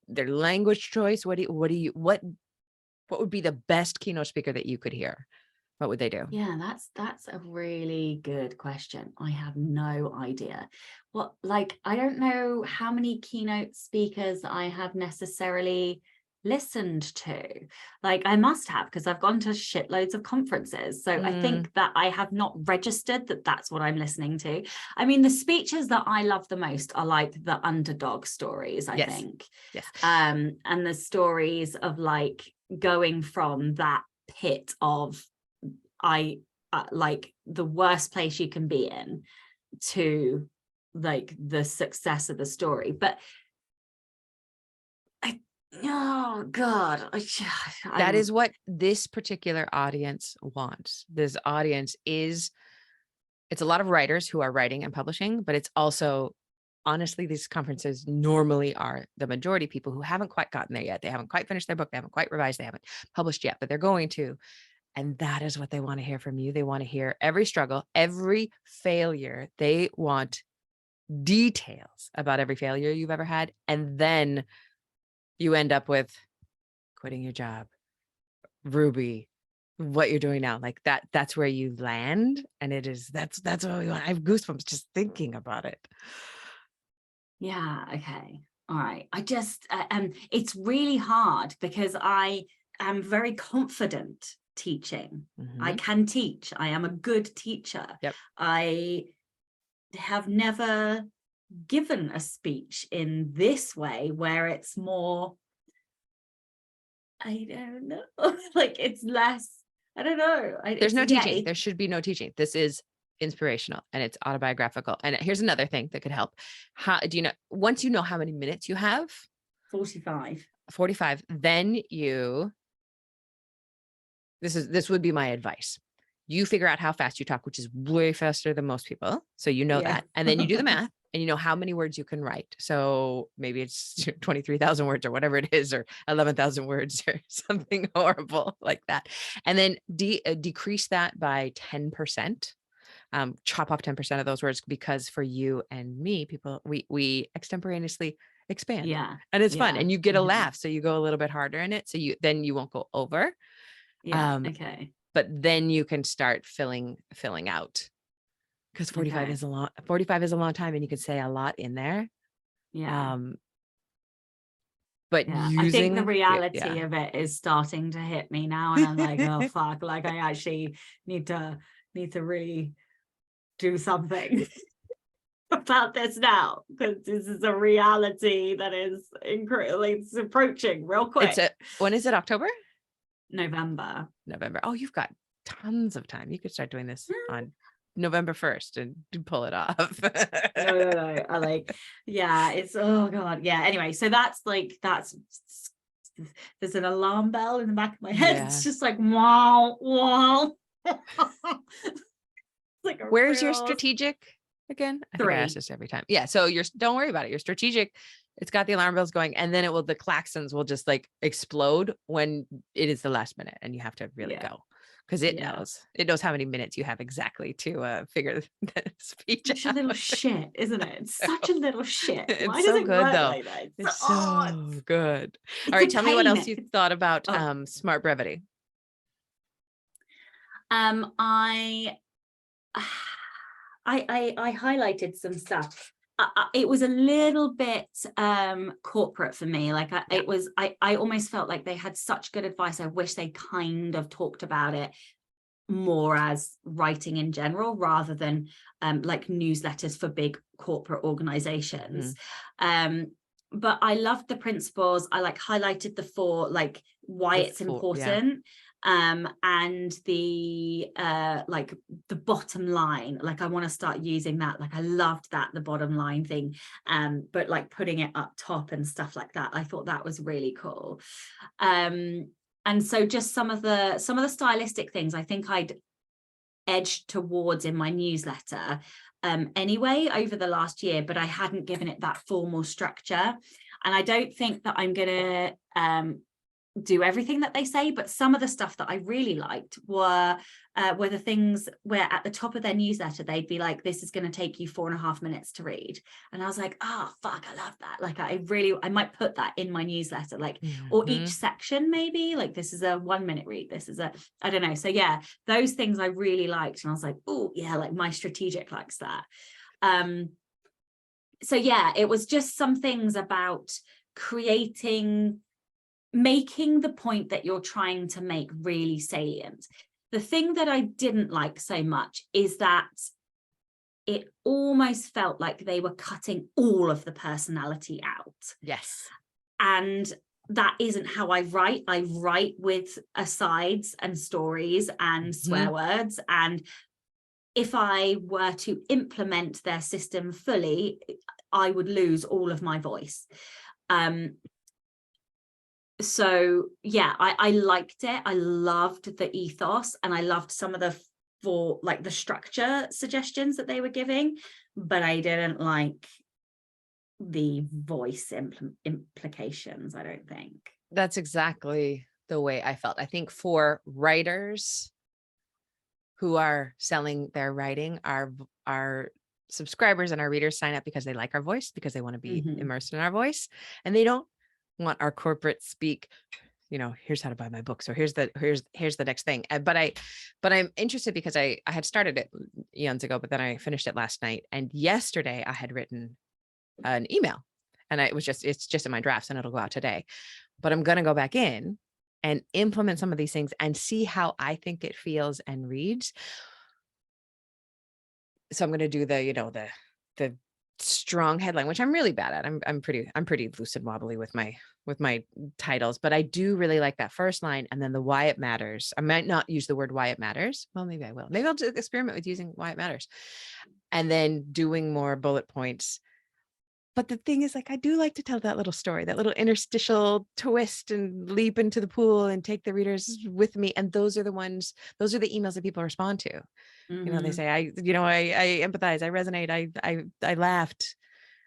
their language choice? What would be the best keynote speaker that you could hear? What would they do? Yeah, that's a really good question. I have no idea. I don't know how many keynote speakers I have necessarily listened to. Like, I must have, because I've gone to shitloads of conferences. So I think that I have not registered that that's what I'm listening to. I mean, the speeches that I love the most are like the underdog stories, I think. Yes. And the stories of like going from that pit of like the worst place you can be in to like the success of the story. But oh God, that is what this particular audience wants. This audience it's a lot of writers who are writing and publishing, but it's also, honestly, these conferences normally are the majority people who haven't quite gotten there yet. They haven't quite finished their book. They haven't quite revised. They haven't published yet, but they're going to. And that is what they want to hear from you. They want to hear every struggle, every failure. They want details about every failure you've ever had. And then you end up with quitting your job, Ruby, what you're doing now. Like that's where you land. And that's what we want. I have goosebumps just thinking about it. Yeah. Okay. All right. I just, it's really hard because I am very confident teaching. I can teach. I am a good teacher. Yep. I have never given a speech in this way where it's more, I don't know, like it's less, I don't know. There's no teaching. There should be no teaching. This is inspirational and it's autobiographical. And here's another thing that could help. How do you know, once you know how many minutes you have? 45, then this would be my advice. You figure out how fast you talk, which is way faster than most people. So you know that. And then you do the math and you know how many words you can write. So maybe it's 23,000 words or whatever it is, or 11,000 words or something horrible like that. And then decrease that by 10%. Chop off 10% of those words, because for you and me, people, we extemporaneously expand. Yeah. And it's fun. And you get a laugh. So you go a little bit harder in it. So then you won't go over. Yeah. Okay. But then you can start filling out, because 45 is a long 45 is a long time, and you can say a lot in there. Yeah. But I think the reality of it is starting to hit me now, and I'm like, oh fuck, like I actually need to really do something. about this now because this is a reality that is incredibly, it's approaching real quick. When is it? October? November. Oh, you've got tons of time. You could start doing this on November 1st and pull it off. No. I like, yeah, it's, oh God. Yeah. Anyway, so that's there's an alarm bell in the back of my head. Yeah. It's just like, wow. Like where's your strategic again? I think I 3. ask this every time. Yeah. So don't worry about it. Your strategic, it's got the alarm bells going, and then the klaxons will just like explode when it is the last minute and you have to really go. Because it knows how many minutes you have exactly to figure the speech Such out. a little shit, isn't it? It's such a little shit. Why It's does so it good work though. like that? It's so good. It's All right, a tell me what else pain. you thought about Oh. Smart Brevity. I highlighted some stuff. It was a little bit corporate for me. Like I almost felt like they had such good advice. I wish they kind of talked about it more as writing in general rather than like newsletters for big corporate organizations. But I loved the principles. I like highlighted the 4, like why it's important. And the like the bottom line, like I want to start using that. Like I loved that, the bottom line thing, but like putting it up top and stuff like that, I thought that was really cool. And so just some of the stylistic things I think I'd edged towards in my newsletter anyway over the last year, but I hadn't given it that formal structure. And I don't think that I'm gonna do everything that they say, but some of the stuff that I really liked were the things where at the top of their newsletter they'd be like, this is going to take you 4.5 minutes to read, and I was like, oh fuck, I love that. Like I might put that in my newsletter, like or each section, maybe like this is a 1 minute read, this is a, I don't know. So yeah, those things I really liked, and I was like, oh yeah, like my strategic likes that. So yeah, it was just some things about making the point that you're trying to make really salient. The thing that I didn't like so much is that it almost felt like they were cutting all of the personality out. Yes. And that isn't how I write. I write with asides and stories and swear words. And if I were to implement their system fully, I would lose all of my voice. So yeah, I liked it. I loved the ethos, and I loved some of the structure suggestions that they were giving, but I didn't like the voice implications, I don't think. That's exactly the way I felt. I think for writers who are selling their writing, our subscribers and our readers sign up because they like our voice, because they want to be immersed in our voice, and they don't want our corporate speak, here's how to buy my books, or here's the next thing. But I'm interested because I had started it eons ago, but then I finished it last night, and yesterday I had written an email, and it's just in my drafts, and it'll go out today. But I'm going to go back in and implement some of these things and see how I think it feels and reads. So I'm going to do the strong headline, which I'm really bad at. I'm pretty loose and wobbly with my titles, but I do really like that first line, and then the why it matters. I might not use the word why it matters. Well, maybe I will. Maybe I'll just experiment with using why it matters, and then doing more bullet points. But the thing is, like, I do like to tell that little story, that little interstitial twist, and leap into the pool and take the readers with me. And those are the emails that people respond to. They say, I empathize, I resonate, I laughed.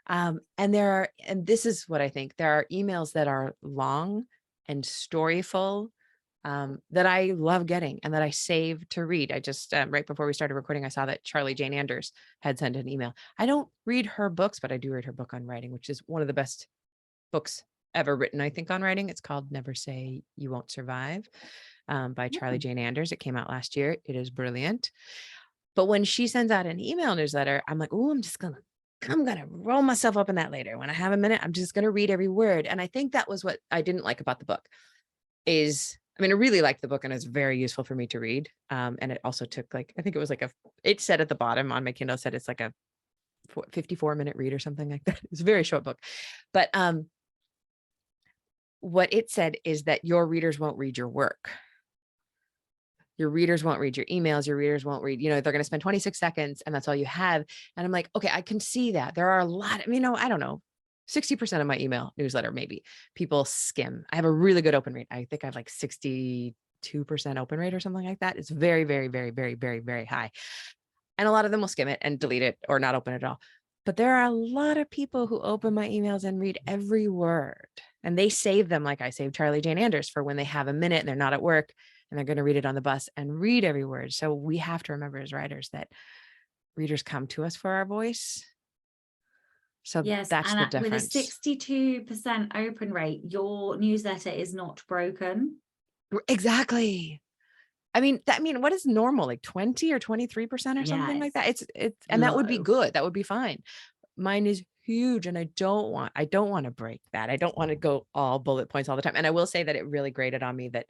And this is what I think, there are emails that are long and storyful, that I love getting and that I save to read. I just, right before we started recording, I saw that Charlie Jane Anders had sent an email. I don't read her books, but I do read her book on writing, which is one of the best books ever written, I think, on writing. It's called Never Say You Won't Survive, by Charlie Jane Anders. It came out last year. It is brilliant. But when she sends out an email newsletter, I'm like, oh, I'm going to roll myself up in that later. When I have a minute, I'm just going to read every word. And I think that was what I didn't like about the book I really liked the book, and it's very useful for me to read. And it also took, I think it was it said at the bottom on my Kindle, said it's like a 54-minute read or something like that. It's a very short book. But what it said is that your readers won't read your work. Your readers won't read your emails. Your readers won't read, they're going to spend 26 seconds and that's all you have. And I'm like, okay, I can see that. There are a lot, I don't know, 60% of my email newsletter, maybe people skim. I have a really good open rate. I think I have like 62% open rate or something like that. It's very, very, very, very, very, very high. And a lot of them will skim it and delete it or not open it at all. But there are a lot of people who open my emails and read every word, and they save them. Like I saved Charlie Jane Anders for when they have a minute and they're not at work and they're going to read it on the bus and read every word. So we have to remember as writers that readers come to us for our voice. So yes, that's and the difference. with a 62% open rate, your newsletter is not broken. Exactly. What is normal? Like 20 or 23% or something like that. It's and that would be good. That would be fine. Mine is huge, and I don't want to break that. I don't want to go all bullet points all the time. And I will say that it really grated on me that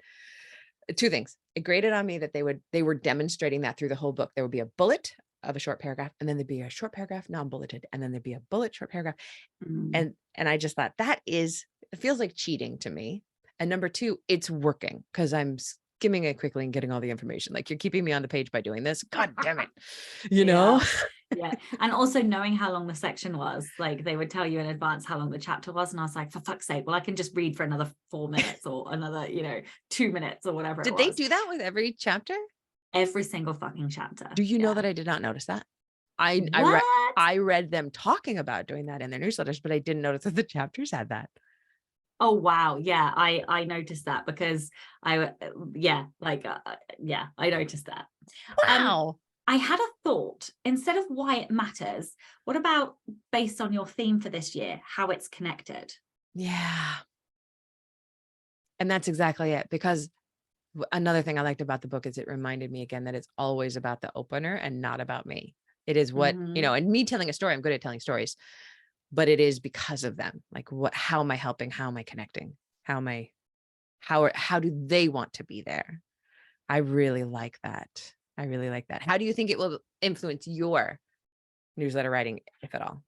two things. It grated on me that they were demonstrating that through the whole book. There would be a bullet of a short paragraph, and then there'd be a short paragraph non-bulleted, and then there'd be a bullet short paragraph. And I just thought it feels like cheating to me. And number two, it's working because I'm skimming it quickly and getting all the information. Like, you're keeping me on the page by doing this. God damn it. Yeah. And also knowing how long the section was, like they would tell you in advance how long the chapter was. And I was like, for fuck's sake, well, I can just read for another 4 minutes or another, 2 minutes or whatever. Did they do that with every chapter? Every single fucking chapter. Do you know that I did not notice that? I read them talking about doing that in their newsletters, but I didn't notice that the chapters had that. Oh, wow. Yeah. I noticed that because I noticed that. Wow. I had a thought. Instead of why it matters, what about based on your theme for this year, how it's connected? Yeah. And that's exactly it. Because another thing I liked about the book is it reminded me again that it's always about the opener and not about me. It is what, and me telling a story, I'm good at telling stories, but it is because of them. Like, how am I helping? How am I connecting? How do they want to be there? I really like that. How do you think it will influence your newsletter writing, if at all?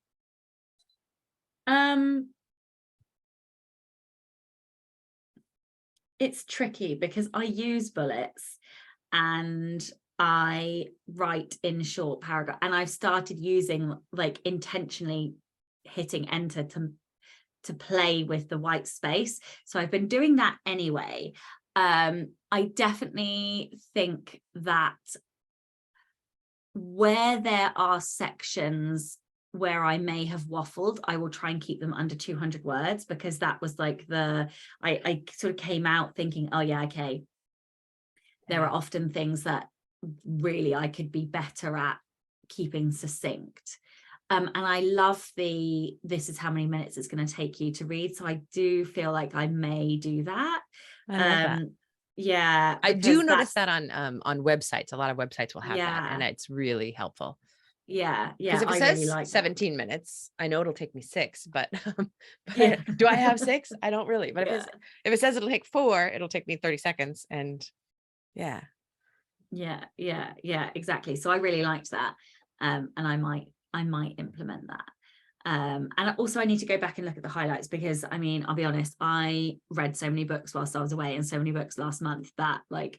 It's tricky because I use bullets and I write in short paragraph, and I've started using, like, intentionally hitting enter to play with the white space. So I've been doing that anyway. I definitely think that where there are sections where I may have waffled, I will try and keep them under 200 words, because that was like I sort of came out thinking, oh yeah, okay, there are often things that really I could be better at keeping succinct. And I love this is how many minutes it's going to take you to read. So I do feel like I may do that. I love that. Yeah, I do notice that on websites. A lot of websites will have that, and it's really helpful. Yeah. Because if it says really like 17 minutes, I know it'll take me 6, but do I have 6? I don't really. But if it says it'll take 4, it'll take me 30 seconds. And yeah, exactly. So I really liked that. And I might implement that. And also I need to go back and look at the highlights, because I mean, I'll be honest, I read so many books whilst I was away, and so many books last month that, like,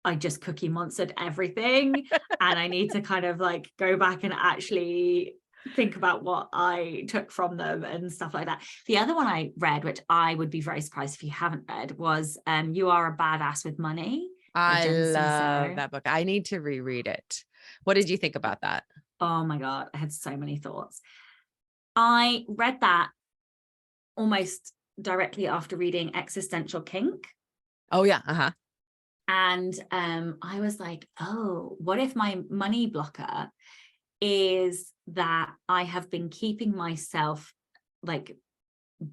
I just cookie monstered everything. And I need to kind of like go back and actually think about what I took from them and stuff like that. The other one I read, which I would be very surprised if you haven't read, was You Are a Badass with Money. I love that book. I need to reread it. What did you think about that? Oh my God, I had so many thoughts. I read that almost directly after reading Existential Kink. Oh yeah. And I was like, oh, what if my money blocker is that I have been keeping myself like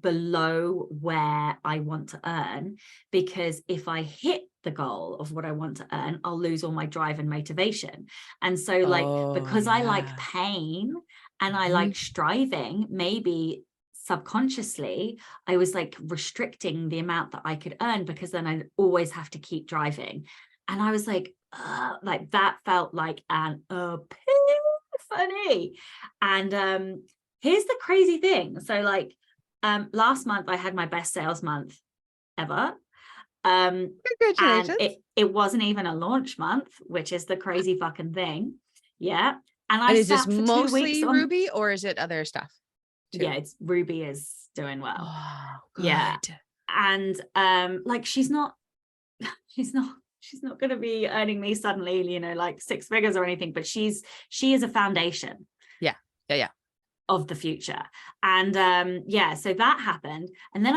below where I want to earn, because if I hit the goal of what I want to earn, I'll lose all my drive and motivation. And so because I like pain and I like striving, maybe subconsciously I was like restricting the amount that I could earn, because then I'd always have to keep driving. And I was like that felt like an funny. And here's the crazy thing. So like last month I had my best sales month ever. And Congratulations. it wasn't even a launch month, which is the crazy fucking thing. Yeah. And And I is this sat for 2 mostly weeks on, Ruby or is it other stuff too? yeah, it's Ruby is doing well. Oh, good. Yeah. And like she's not going to be earning me suddenly, like 6 figures or anything, but she is a foundation Yeah. of the future. And so that happened. And then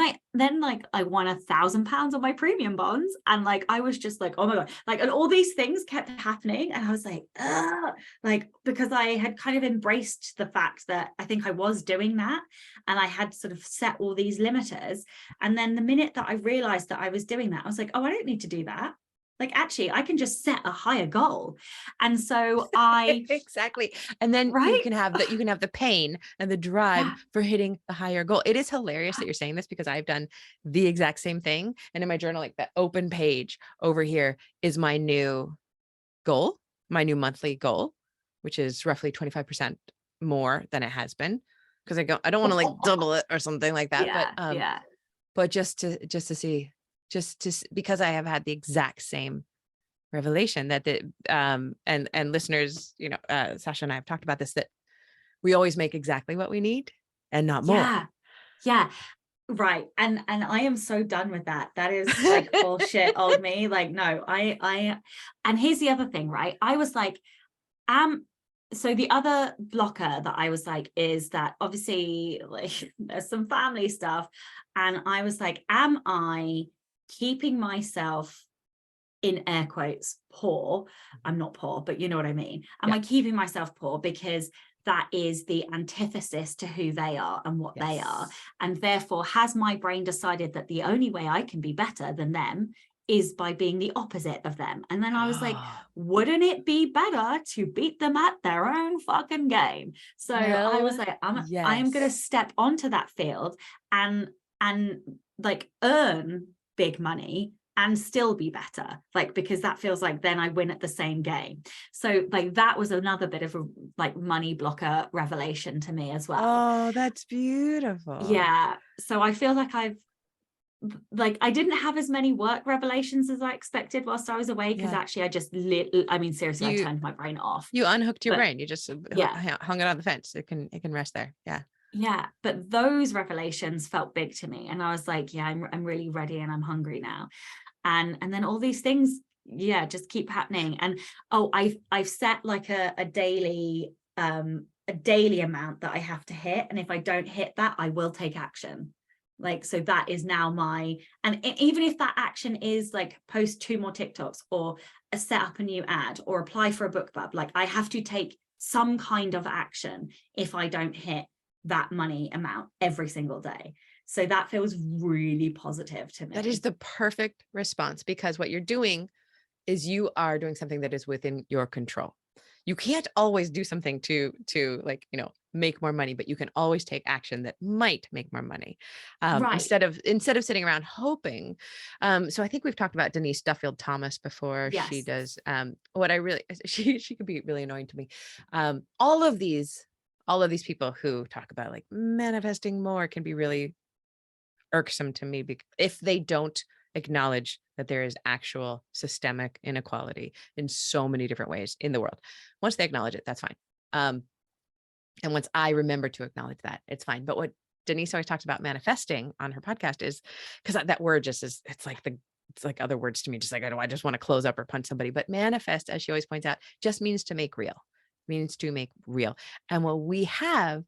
I won £1,000 on my premium bonds. And like I was just like, oh my God, like, and all these things kept happening. And I was like, ugh, like, because I had kind of embraced the fact that I think I was doing that. And I had sort of set all these limiters. And then the minute that I realized that I was doing that, I was like, oh, I don't need to do that. Like, actually, I can just set a higher goal. And so I exactly. And then you can have the pain and the drive for hitting the higher goal. It is hilarious that you're saying this because I've done the exact same thing. And in my journal, like that open page over here is my new goal, my new monthly goal, which is roughly 25% more than it has been. Because I don't want to like double it or something like that. But just to see, because I have had the exact same revelation that and listeners, Sacha and I have talked about this, that we always make exactly what we need and not more. Yeah. Right. And I am so done with that. That is like bullshit old me. Like, no, I and here's the other thing, right? I was like, so the other blocker that I was like, is that obviously like there's some family stuff. And I was like, am I keeping myself in air quotes poor? I'm not poor, but you know what I mean. Am I keeping myself poor because that is the antithesis to who they are and what they are? And therefore, has my brain decided that the only way I can be better than them is by being the opposite of them? And then I was like, wouldn't it be better to beat them at their own fucking game? So I was like, I am going to step onto that field and like earn big money and still be better, like, because that feels like then I win at the same game. So like that was another bit of a like money blocker revelation to me as well. Oh, that's beautiful. Yeah. So I feel like I didn't have as many work revelations as I expected whilst I was away, because actually I just seriously, I turned my brain off. You unhooked your brain. You just hung it on the fence. It can rest there. Yeah, but those revelations felt big to me, and I was like, I'm really ready and I'm hungry now. And then all these things just keep happening. And I've set like a daily amount that I have to hit, and if I don't hit that, I will take action. Like, so that is now and even if that action is like post 2 more TikToks or set up a new ad or apply for a book club, like I have to take some kind of action if I don't hit that money amount every single day. So that feels really positive to me. That is the perfect response, because what you're doing is you are doing something that is within your control. You can't always do something to like, make more money, but you can always take action that might make more money, instead of sitting around hoping. So I think we've talked about Denise Duffield Thomas before. Yes. She does she could be really annoying to me. All of these people who talk about like manifesting more can be really irksome to me if they don't acknowledge that there is actual systemic inequality in so many different ways in the world. Once they acknowledge it, that's fine. And once I remember to acknowledge that, it's fine. But what Denise always talks about manifesting on her podcast is, because that word just is, it's like other words to me, just like, I just want to close up or punch somebody. But manifest, as she always points out, just means to make real, And what we have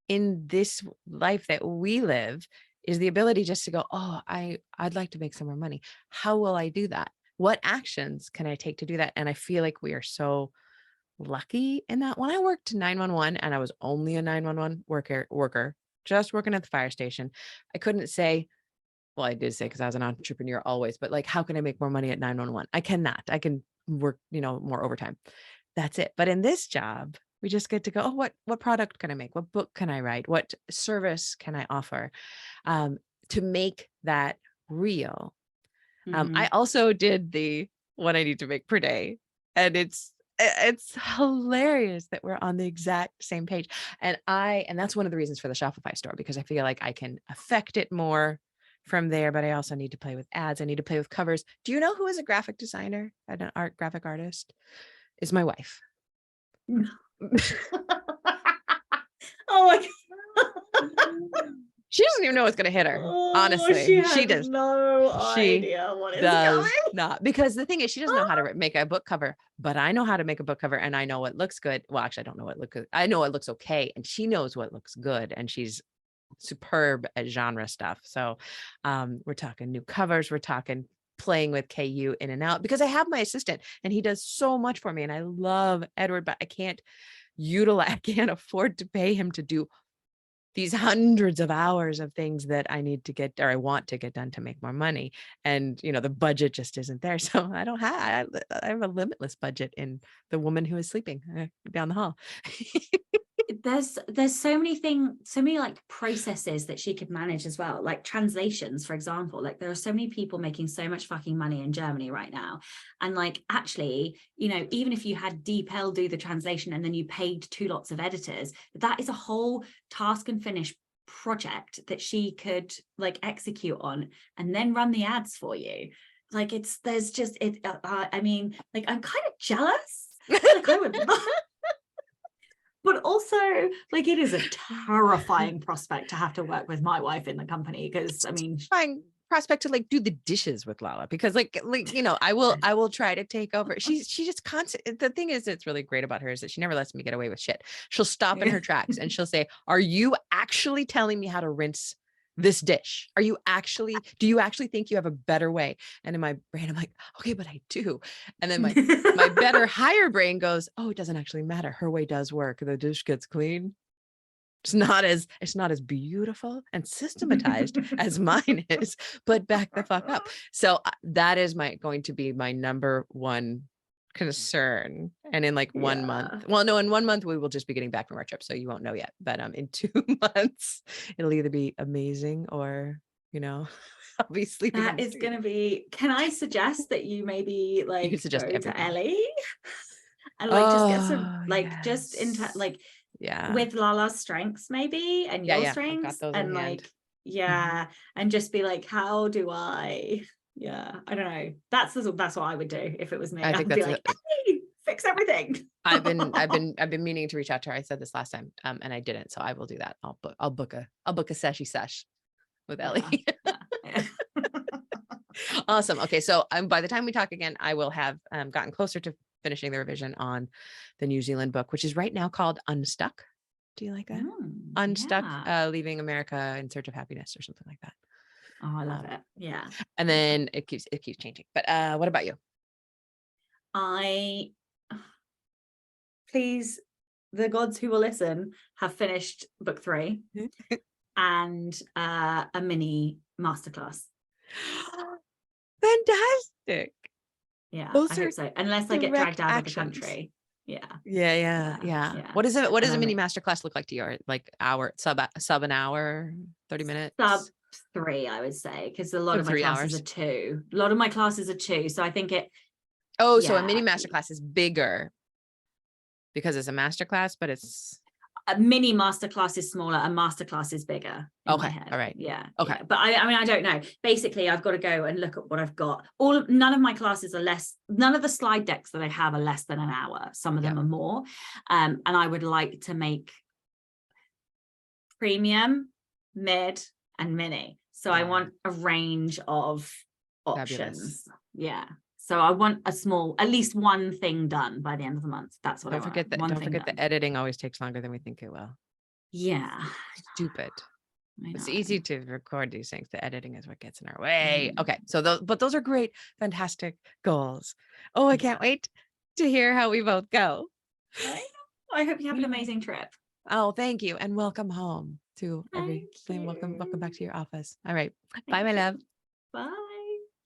in this life that we live is the ability just to go, I'd like to make some more money. How will I do that? What actions can I take to do that? And I feel like we are so lucky in that. When I worked 911 and I was only a 911 worker, just working at the fire station, I couldn't say, well, I did say, because I was an entrepreneur always, but like, how can I make more money at 911? I cannot. I can work, more overtime. That's it. But in this job, we just get to go, what product can I make? What book can I write? What service can I offer, to make that real? I also did the what I need to make per day. And it's hilarious that we're on the exact same page. And that's one of the reasons for the Shopify store, because I feel like I can affect it more from there, but I also need to play with ads. I need to play with covers. Do you know who is a graphic designer and an graphic artist? Is my wife. Oh my God. She doesn't even know what's going to hit her. Oh, Honestly, she does. no She idea what is does coming. not, because the thing is, she doesn't know how to make a book cover, but I know how to make a book cover, and I know what looks good. Well, actually, I don't know what looks good. I know what looks okay, and she knows what looks good, and she's superb at genre stuff. So we're talking new covers, we're talking playing with KU in and out, because I have my assistant and he does so much for me, and I love Edward, but I can't afford to pay him to do these hundreds of hours of things that I need to get, or I want to get done to make more money. And, the budget just isn't there. So I have a limitless budget in the woman who is sleeping down the hall. There's so many like processes that she could manage as well, like translations, for example. Like there are so many people making so much fucking money in Germany right now, and like actually, even if you had DeepL do the translation and then you paid 2 lots of editors, that is a whole task and finish project that she could like execute on and then run the ads for you. Like I mean, like I'm kind of jealous. Like I would love. But also, like, it is a terrifying prospect to have to work with my wife in the company, because I mean, fine prospect to like do the dishes with Lala, because like I will try to take over. She just constant. The thing is, it's really great about her is that she never lets me get away with shit. She'll stop in her tracks and she'll say, "Are you actually telling me how to rinse this dish? Do you actually think you have a better way?" And in my brain, I'm like, okay, but I do. And then my better higher brain goes, oh, it doesn't actually matter. Her way does work. The dish gets clean. It's not as beautiful and systematized as mine is, but back the fuck up. So that is going to be my number one concern. And in like 1 month, well, no, in 1 month, we will just be getting back from our trip. So you won't know yet, but in 2 months, it'll either be amazing or, I'll be sleeping. That is going to be, can I suggest that you maybe like go to Ellie and like just get some, like yes. just into like, yeah, with Lala's strengths maybe, and your strengths, and like, and just be like, how do I, I don't know. That's what I would do if it was me. I'd be like, hey, fix everything. I've been meaning to reach out to her. I said this last time, and I didn't. So I will do that. I'll book a seshy sesh with Ellie. Awesome. Okay. So by the time we talk again, I will have gotten closer to finishing the revision on the New Zealand book, which is right now called Unstuck. Do you like that? Unstuck, Leaving America in Search of Happiness, or something like that. Oh, I love it. Yeah. And then it keeps changing. But what about you? Please, the gods who will listen have finished book 3 and a mini masterclass. Fantastic. Yeah, I hope so. Unless I get dragged out of the country. Yeah. What is it? What does a mini masterclass look like to you? Like sub an hour, 30 minutes? Sub 3, I would say, because a lot of my classes are 2. A lot of my classes are 2. So I think it. Oh, so a mini masterclass is bigger because it's a masterclass, but it's. A mini masterclass is smaller, a masterclass is bigger. Okay. All right. Yeah. Okay. Yeah. But I mean, I don't know. Basically, I've got to go and look at what I've got. None of my classes are none of the slide decks that I have are less than an hour. Some of them are more. And I would like to make premium, mid, and mini. So I want a range of options. Fabulous. Yeah. So I want at least one thing done by the end of the month. That's what I want. Don't forget the editing always takes longer than we think it will. Yeah. Stupid. It's easy to record these things. The editing is what gets in our way. Okay. So those are great, fantastic goals. Oh, I can't wait to hear how we both go. I hope you have an amazing trip. Oh, thank you. And welcome home to everything. Welcome back to your office. All right. Bye, my love. Bye.